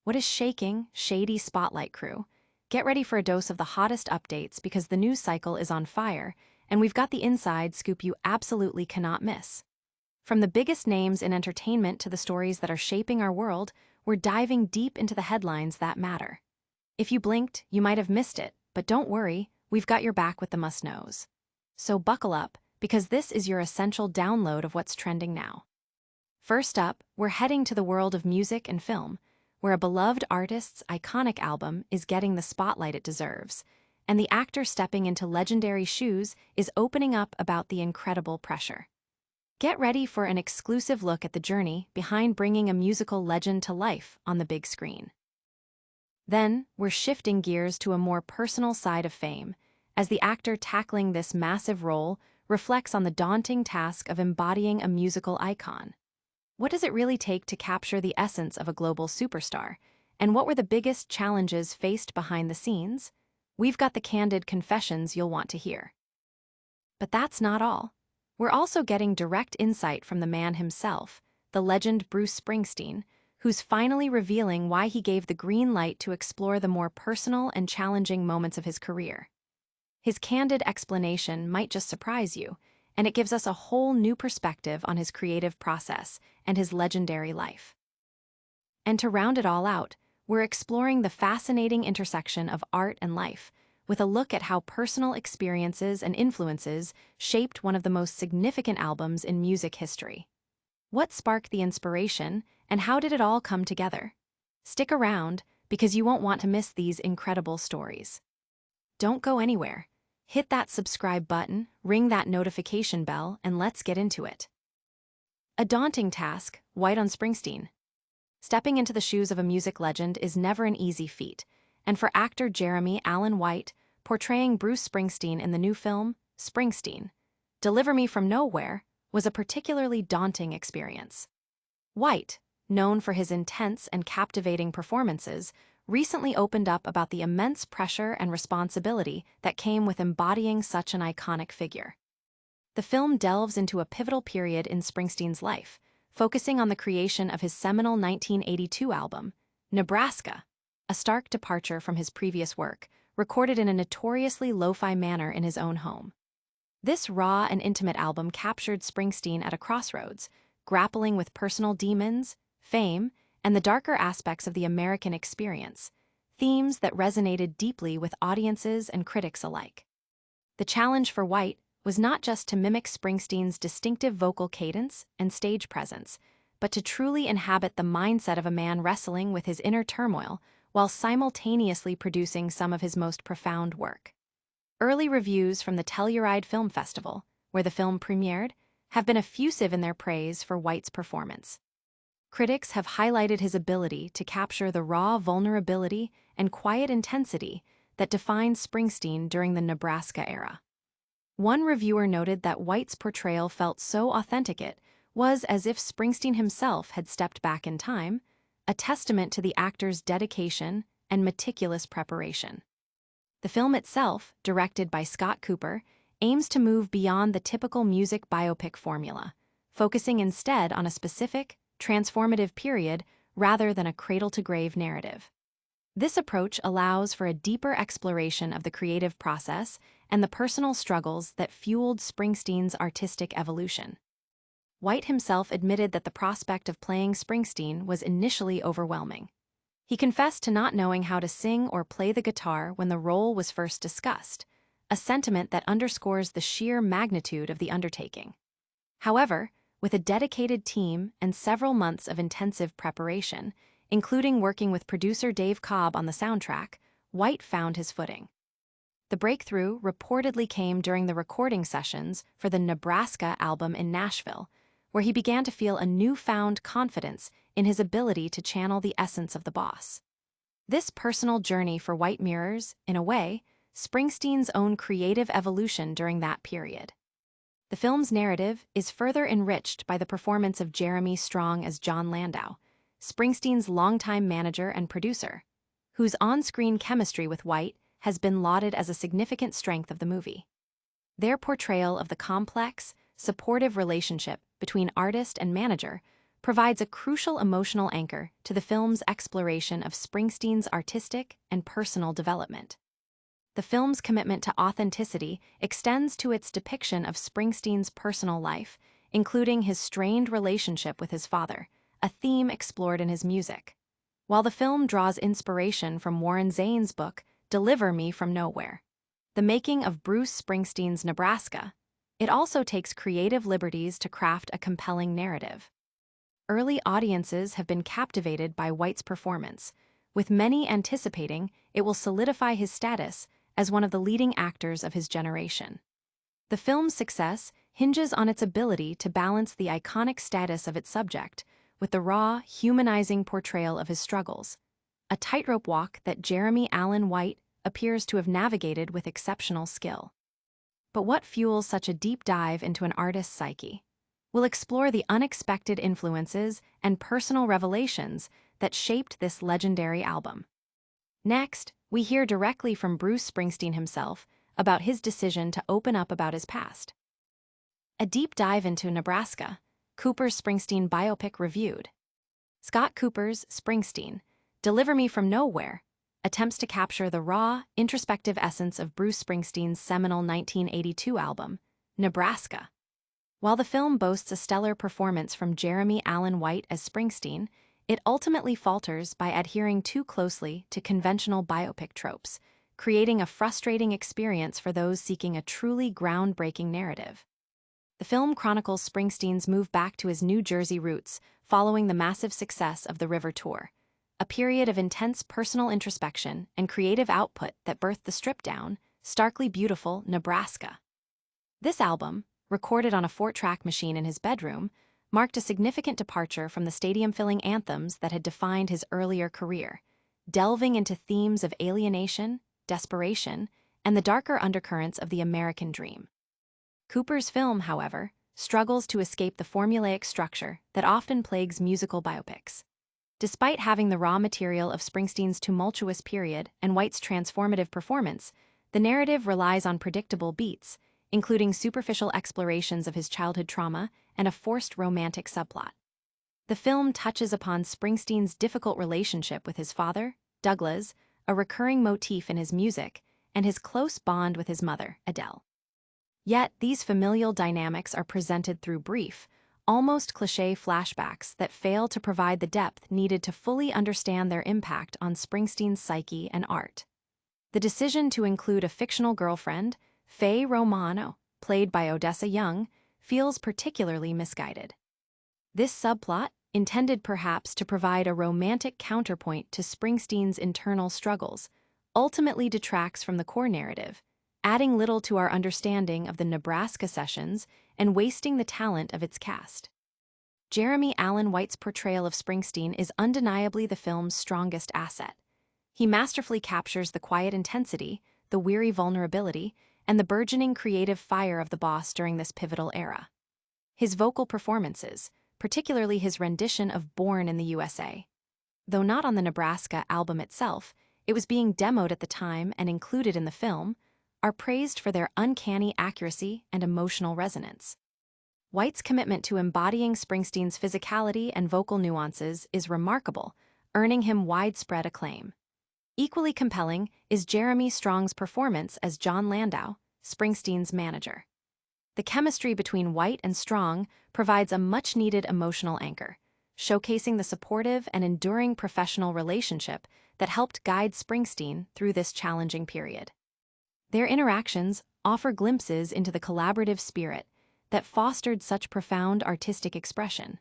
What is shaking, shady spotlight crew? Get ready for a dose of the hottest updates because the news cycle is on fire, and we've got the inside scoop you absolutely cannot miss. From the biggest names in entertainment to the stories that are shaping our world, we're diving deep into the headlines that matter. If you blinked, you might have missed it, but don't worry, we've got your back with the must-knows. So buckle up, because this is your essential download of what's trending now. First up, we're heading to the world of music and film, where a beloved artist's iconic album is getting the spotlight it deserves, and the actor stepping into legendary shoes is opening up about the incredible pressure. Get ready for an exclusive look at the journey behind bringing a musical legend to life on the big screen. Then, we're shifting gears to a more personal side of fame, as the actor tackling this massive role reflects on the daunting task of embodying a musical icon. What does it really take to capture the essence of a global superstar? And what were the biggest challenges faced behind the scenes? We've got the candid confessions you'll want to hear. But that's not all. We're also getting direct insight from the man himself, the legend Bruce Springsteen, who's finally revealing why he gave the green light to explore the more personal and challenging moments of his career. His candid explanation might just surprise you, and it gives us a whole new perspective on his creative process and his legendary life. And to round it all out, we're exploring the fascinating intersection of art and life, with a look at how personal experiences and influences shaped one of the most significant albums in music history. What sparked the inspiration, and how did it all come together? Stick around, because you won't want to miss these incredible stories. Don't go anywhere. Hit that subscribe button, ring that notification bell, and let's get into it. A daunting task, White on Springsteen. Stepping into the shoes of a music legend is never an easy feat, and for actor Jeremy Allen White, portraying Bruce Springsteen in the new film, Springsteen, Deliver Me From Nowhere, was a particularly daunting experience. White, known for his intense and captivating performances, recently opened up about the immense pressure and responsibility that came with embodying such an iconic figure. The film delves into a pivotal period in Springsteen's life, focusing on the creation of his seminal 1982 album, Nebraska, a stark departure from his previous work, recorded in a notoriously lo-fi manner in his own home. This raw and intimate album captured Springsteen at a crossroads, grappling with personal demons, fame, and the darker aspects of the American experience, themes that resonated deeply with audiences and critics alike. The challenge for White was not just to mimic Springsteen's distinctive vocal cadence and stage presence, but to truly inhabit the mindset of a man wrestling with his inner turmoil while simultaneously producing some of his most profound work. Early reviews from the Telluride Film Festival, where the film premiered, have been effusive in their praise for White's performance. Critics have highlighted his ability to capture the raw vulnerability and quiet intensity that defined Springsteen during the Nebraska era. One reviewer noted that White's portrayal felt so authentic it was as if Springsteen himself had stepped back in time, a testament to the actor's dedication and meticulous preparation. The film itself, directed by Scott Cooper, aims to move beyond the typical music biopic formula, focusing instead on a specific, transformative period rather than a cradle-to-grave narrative. This approach allows for a deeper exploration of the creative process and the personal struggles that fueled Springsteen's artistic evolution. White himself admitted that the prospect of playing Springsteen was initially overwhelming. He confessed to not knowing how to sing or play the guitar when the role was first discussed, a sentiment that underscores the sheer magnitude of the undertaking. However, with a dedicated team and several months of intensive preparation, including working with producer Dave Cobb on the soundtrack, White found his footing. The breakthrough reportedly came during the recording sessions for the Nebraska album in Nashville, where he began to feel a newfound confidence in his ability to channel the essence of the boss. This personal journey for White mirrors, in a way, Springsteen's own creative evolution during that period. The film's narrative is further enriched by the performance of Jeremy Strong as John Landau, Springsteen's longtime manager and producer, whose on-screen chemistry with White has been lauded as a significant strength of the movie. Their portrayal of the complex, supportive relationship between artist and manager provides a crucial emotional anchor to the film's exploration of Springsteen's artistic and personal development. The film's commitment to authenticity extends to its depiction of Springsteen's personal life, including his strained relationship with his father, a theme explored in his music. While the film draws inspiration from Warren Zane's book, Deliver Me from Nowhere, the making of Bruce Springsteen's Nebraska, it also takes creative liberties to craft a compelling narrative. Early audiences have been captivated by White's performance, with many anticipating it will solidify his status as one of the leading actors of his generation. The film's success hinges on its ability to balance the iconic status of its subject with the raw, humanizing portrayal of his struggles, a tightrope walk that Jeremy Allen White appears to have navigated with exceptional skill. But what fuels such a deep dive into an artist's psyche? We'll explore the unexpected influences and personal revelations that shaped this legendary album. Next, we hear directly from Bruce Springsteen himself about his decision to open up about his past. A deep dive into Nebraska, Cooper's Springsteen biopic reviewed. Scott Cooper's Springsteen, Deliver Me from Nowhere, attempts to capture the raw, introspective essence of Bruce Springsteen's seminal 1982 album, Nebraska. While the film boasts a stellar performance from Jeremy Allen White as Springsteen, it ultimately falters by adhering too closely to conventional biopic tropes, creating a frustrating experience for those seeking a truly groundbreaking narrative. The film chronicles Springsteen's move back to his New Jersey roots following the massive success of the River Tour, a period of intense personal introspection and creative output that birthed the stripped-down, starkly beautiful Nebraska. This album, recorded on a 4-track machine in his bedroom, marked a significant departure from the stadium-filling anthems that had defined his earlier career, delving into themes of alienation, desperation, and the darker undercurrents of the American dream. Cooper's film, however, struggles to escape the formulaic structure that often plagues musical biopics. Despite having the raw material of Springsteen's tumultuous period and White's transformative performance, the narrative relies on predictable beats, including superficial explorations of his childhood trauma and a forced romantic subplot. The film touches upon Springsteen's difficult relationship with his father, Douglas, a recurring motif in his music, and his close bond with his mother, Adele. Yet, these familial dynamics are presented through brief, almost cliché flashbacks that fail to provide the depth needed to fully understand their impact on Springsteen's psyche and art. The decision to include a fictional girlfriend, Faye Romano, played by Odessa Young, feels particularly misguided. This subplot, intended perhaps to provide a romantic counterpoint to Springsteen's internal struggles, ultimately detracts from the core narrative, adding little to our understanding of the Nebraska sessions and wasting the talent of its cast. Jeremy Allen White's portrayal of Springsteen is undeniably the film's strongest asset. He masterfully captures the quiet intensity, the weary vulnerability, and the burgeoning creative fire of the boss during this pivotal era. His vocal performances, particularly his rendition of Born in the USA. Though not on the Nebraska album itself, it was being demoed at the time and included in the film, are praised for their uncanny accuracy and emotional resonance. White's commitment to embodying Springsteen's physicality and vocal nuances is remarkable, earning him widespread acclaim. Equally compelling is Jeremy Strong's performance as John Landau, Springsteen's manager. The chemistry between White and Strong provides a much-needed emotional anchor, showcasing the supportive and enduring professional relationship that helped guide Springsteen through this challenging period. Their interactions offer glimpses into the collaborative spirit that fostered such profound artistic expression.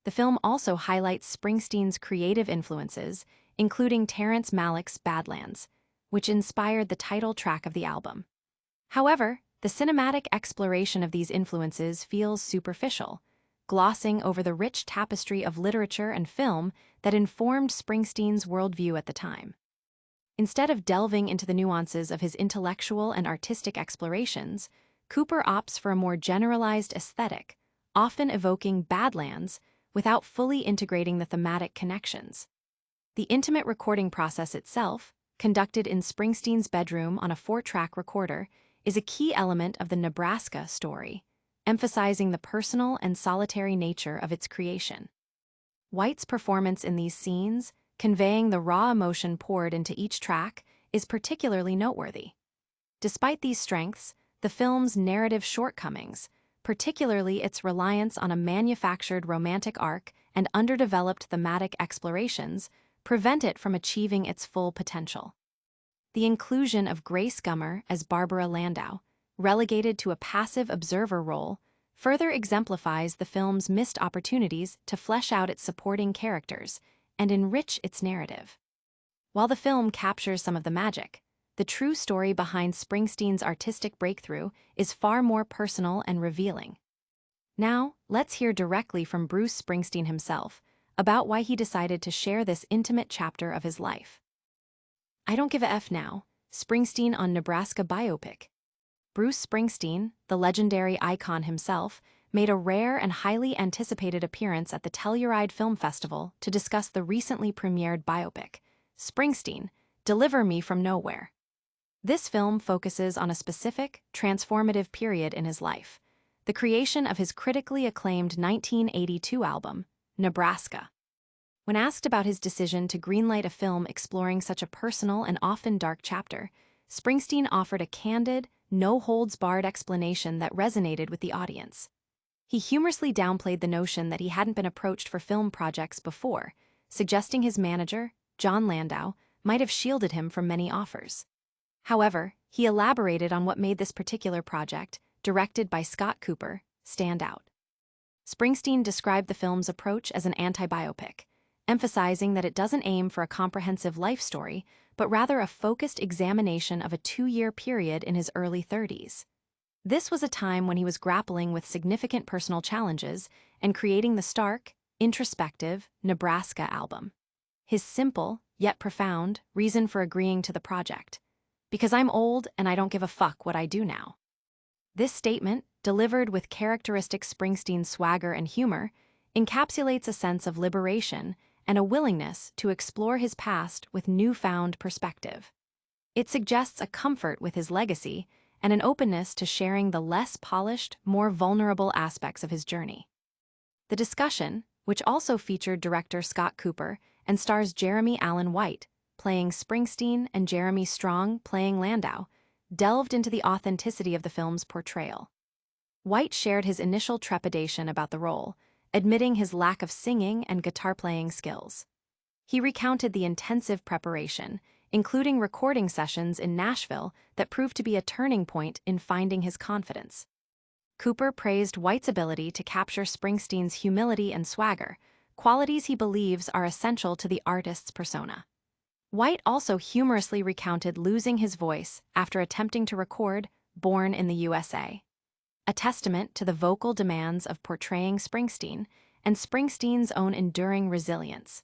The film also highlights Springsteen's creative influences, including Terrence Malick's Badlands, which inspired the title track of the album. However, the cinematic exploration of these influences feels superficial, glossing over the rich tapestry of literature and film that informed Springsteen's worldview at the time. Instead of delving into the nuances of his intellectual and artistic explorations, Cooper opts for a more generalized aesthetic, often evoking Badlands without fully integrating the thematic connections. The intimate recording process itself, conducted in Springsteen's bedroom on a 4-track recorder, is a key element of the Nebraska story, emphasizing the personal and solitary nature of its creation. White's performance in these scenes, conveying the raw emotion poured into each track, is particularly noteworthy. Despite these strengths, the film's narrative shortcomings, particularly its reliance on a manufactured romantic arc and underdeveloped thematic explorations, prevent it from achieving its full potential. The inclusion of Grace Gummer as Barbara Landau, relegated to a passive observer role, further exemplifies the film's missed opportunities to flesh out its supporting characters and enrich its narrative. While the film captures some of the magic, the true story behind Springsteen's artistic breakthrough is far more personal and revealing. Now, let's hear directly from Bruce Springsteen himself about why he decided to share this intimate chapter of his life. I Don't Give a F Now, Springsteen on Nebraska Biopic. Bruce Springsteen, the legendary icon himself, made a rare and highly anticipated appearance at the Telluride Film Festival to discuss the recently premiered biopic, Springsteen, Deliver Me From Nowhere. This film focuses on a specific, transformative period in his life, the creation of his critically acclaimed 1982 album, Nebraska. When asked about his decision to greenlight a film exploring such a personal and often dark chapter, Springsteen offered a candid, no-holds-barred explanation that resonated with the audience. He humorously downplayed the notion that he hadn't been approached for film projects before, suggesting his manager, John Landau, might have shielded him from many offers. However, he elaborated on what made this particular project, directed by Scott Cooper, stand out. Springsteen described the film's approach as an anti-biopic, emphasizing that it doesn't aim for a comprehensive life story, but rather a focused examination of a 2-year period in his early 30s. This was a time when he was grappling with significant personal challenges and creating the stark, introspective Nebraska album. His simple, yet profound, reason for agreeing to the project: because I'm old and I don't give a fuck what I do now. This statement, delivered with characteristic Springsteen swagger and humor, encapsulates a sense of liberation and a willingness to explore his past with newfound perspective. It suggests a comfort with his legacy and an openness to sharing the less polished, more vulnerable aspects of his journey. The discussion, which also featured director Scott Cooper and stars Jeremy Allen White, playing Springsteen, and Jeremy Strong playing Landau, delved into the authenticity of the film's portrayal. White shared his initial trepidation about the role, admitting his lack of singing and guitar-playing skills. He recounted the intensive preparation, including recording sessions in Nashville, that proved to be a turning point in finding his confidence. Cooper praised White's ability to capture Springsteen's humility and swagger, qualities he believes are essential to the artist's persona. White also humorously recounted losing his voice after attempting to record Born in the USA, a testament to the vocal demands of portraying Springsteen and Springsteen's own enduring resilience.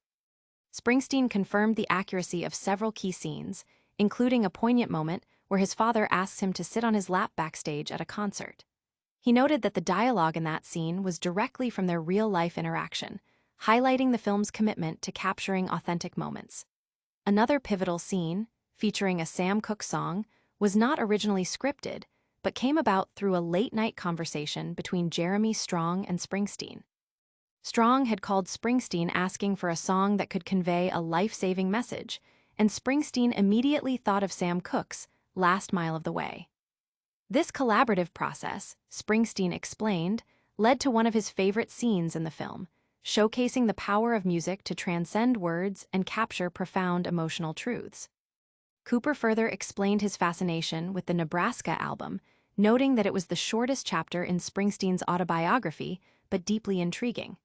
Springsteen confirmed the accuracy of several key scenes, including a poignant moment where his father asks him to sit on his lap backstage at a concert. He noted that the dialogue in that scene was directly from their real-life interaction, highlighting the film's commitment to capturing authentic moments. Another pivotal scene, featuring a Sam Cooke song, was not originally scripted, but came about through a late-night conversation between Jeremy Strong and Springsteen. Strong had called Springsteen asking for a song that could convey a life-saving message, and Springsteen immediately thought of Sam Cooke's Last Mile of the Way. This collaborative process, Springsteen explained, led to one of his favorite scenes in the film, showcasing the power of music to transcend words and capture profound emotional truths. Cooper further explained his fascination with the Nebraska album, noting that it was the shortest chapter in Springsteen's autobiography, but deeply intriguing.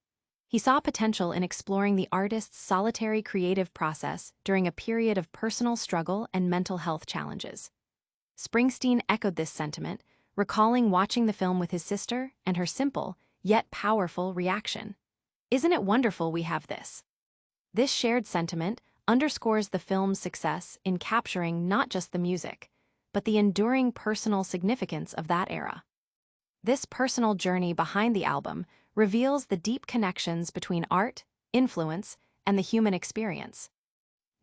He saw potential in exploring the artist's solitary creative process during a period of personal struggle and mental health challenges. Springsteen echoed this sentiment, recalling watching the film with his sister and her simple, yet powerful reaction: "Isn't it wonderful we have this?" This shared sentiment underscores the film's success in capturing not just the music, but the enduring personal significance of that era. This personal journey behind the album reveals the deep connections between art, influence, and the human experience.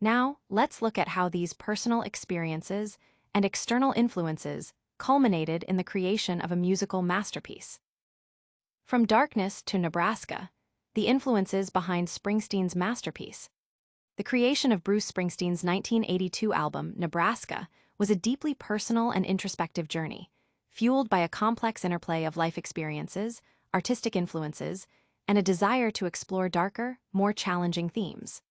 Now, let's look at how these personal experiences and external influences culminated in the creation of a musical masterpiece. From Darkness to Nebraska, the influences behind Springsteen's masterpiece. The creation of Bruce Springsteen's 1982 album, Nebraska, was a deeply personal and introspective journey, fueled by a complex interplay of life experiences, artistic influences, and a desire to explore darker, more challenging themes.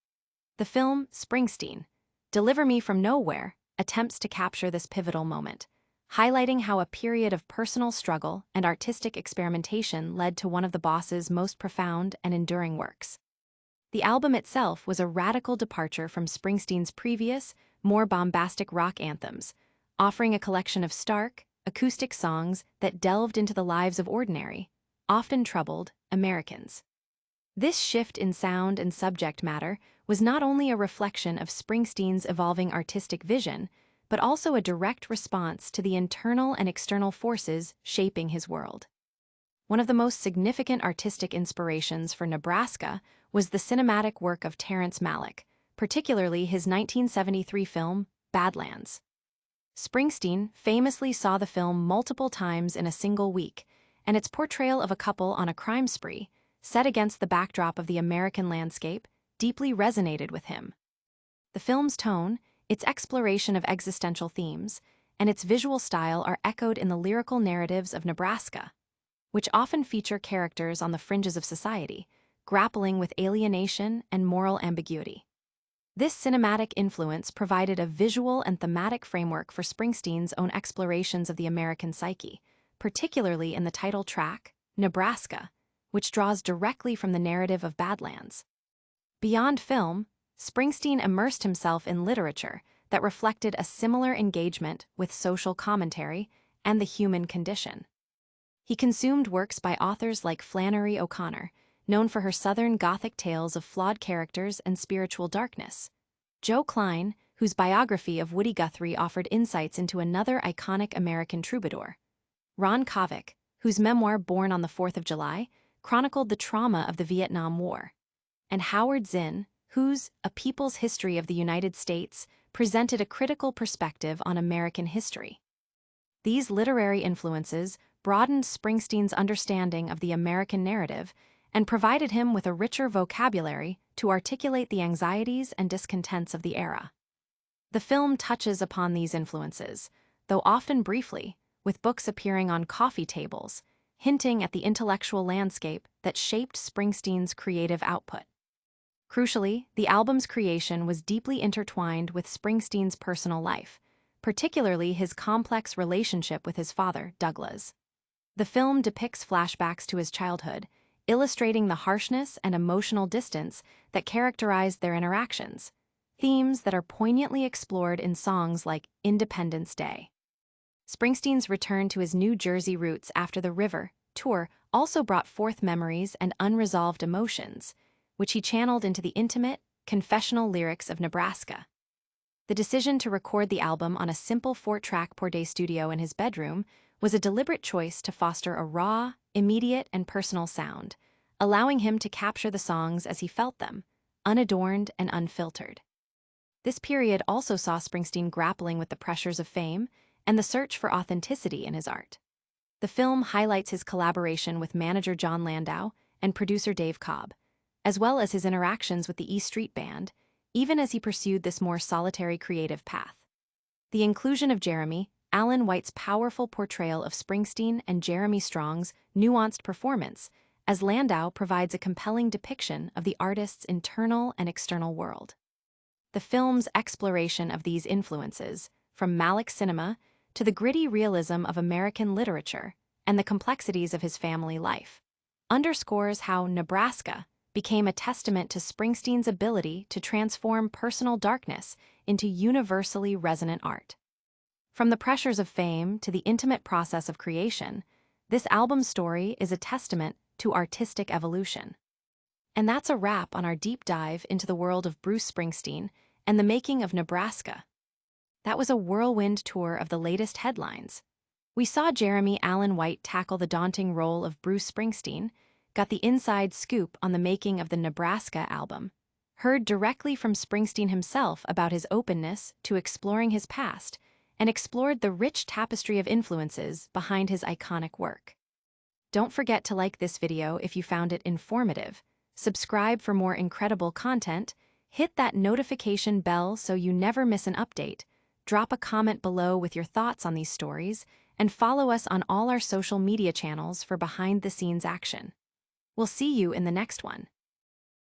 The film, Springsteen, Deliver Me From Nowhere, attempts to capture this pivotal moment, highlighting how a period of personal struggle and artistic experimentation led to one of the boss's most profound and enduring works. The album itself was a radical departure from Springsteen's previous, more bombastic rock anthems, offering a collection of stark, acoustic songs that delved into the lives of ordinary, often troubled, Americans. This shift in sound and subject matter was not only a reflection of Springsteen's evolving artistic vision, but also a direct response to the internal and external forces shaping his world. One of the most significant artistic inspirations for Nebraska was the cinematic work of Terrence Malick, particularly his 1973 film, Badlands. Springsteen famously saw the film multiple times in a single week, and its portrayal of a couple on a crime spree, set against the backdrop of the American landscape, deeply resonated with him. The film's tone, its exploration of existential themes, and its visual style are echoed in the lyrical narratives of Nebraska, which often feature characters on the fringes of society, grappling with alienation and moral ambiguity. This cinematic influence provided a visual and thematic framework for Springsteen's own explorations of the American psyche, particularly in the title track, Nebraska, which draws directly from the narrative of Badlands. Beyond film, Springsteen immersed himself in literature that reflected a similar engagement with social commentary and the human condition. He consumed works by authors like Flannery O'Connor, known for her Southern Gothic tales of flawed characters and spiritual darkness, Joe Klein, whose biography of Woody Guthrie offered insights into another iconic American troubadour, Ron Kovic, whose memoir Born on the 4th of July chronicled the trauma of the Vietnam War, and Howard Zinn, whose A People's History of the United States presented a critical perspective on American history. These literary influences broadened Springsteen's understanding of the American narrative and provided him with a richer vocabulary to articulate the anxieties and discontents of the era. The film touches upon these influences, though often briefly, with books appearing on coffee tables, hinting at the intellectual landscape that shaped Springsteen's creative output. Crucially, the album's creation was deeply intertwined with Springsteen's personal life, particularly his complex relationship with his father, Douglas. The film depicts flashbacks to his childhood, illustrating the harshness and emotional distance that characterized their interactions, themes that are poignantly explored in songs like Independence Day. Springsteen's return to his New Jersey roots after the River tour also brought forth memories and unresolved emotions, which he channeled into the intimate, confessional lyrics of Nebraska. The decision to record the album on a simple 4-track Portrayal studio in his bedroom was a deliberate choice to foster a raw, immediate, and personal sound, allowing him to capture the songs as he felt them, unadorned and unfiltered. This period also saw Springsteen grappling with the pressures of fame and the search for authenticity in his art. The film highlights his collaboration with manager John Landau and producer Dave Cobb, as well as his interactions with the E Street Band, even as he pursued this more solitary creative path. The inclusion of Jeremy, Alan White's powerful portrayal of Springsteen, and Jeremy Strong's nuanced performance, as Landau provides a compelling depiction of the artist's internal and external world. The film's exploration of these influences, from Malick cinema to the gritty realism of American literature and the complexities of his family life, underscores how Nebraska became a testament to Springsteen's ability to transform personal darkness into universally resonant art. From the pressures of fame to the intimate process of creation, this album's story is a testament to artistic evolution. And that's a wrap on our deep dive into the world of Bruce Springsteen and the making of Nebraska. That was a whirlwind tour of the latest headlines. We saw Jeremy Allen White tackle the daunting role of Bruce Springsteen, got the inside scoop on the making of the Nebraska album, heard directly from Springsteen himself about his openness to exploring his past, and explored the rich tapestry of influences behind his iconic work. Don't forget to like this video if you found it informative, subscribe for more incredible content, hit that notification bell so you never miss an update, drop a comment below with your thoughts on these stories, and follow us on all our social media channels for behind-the-scenes action. We'll see you in the next one.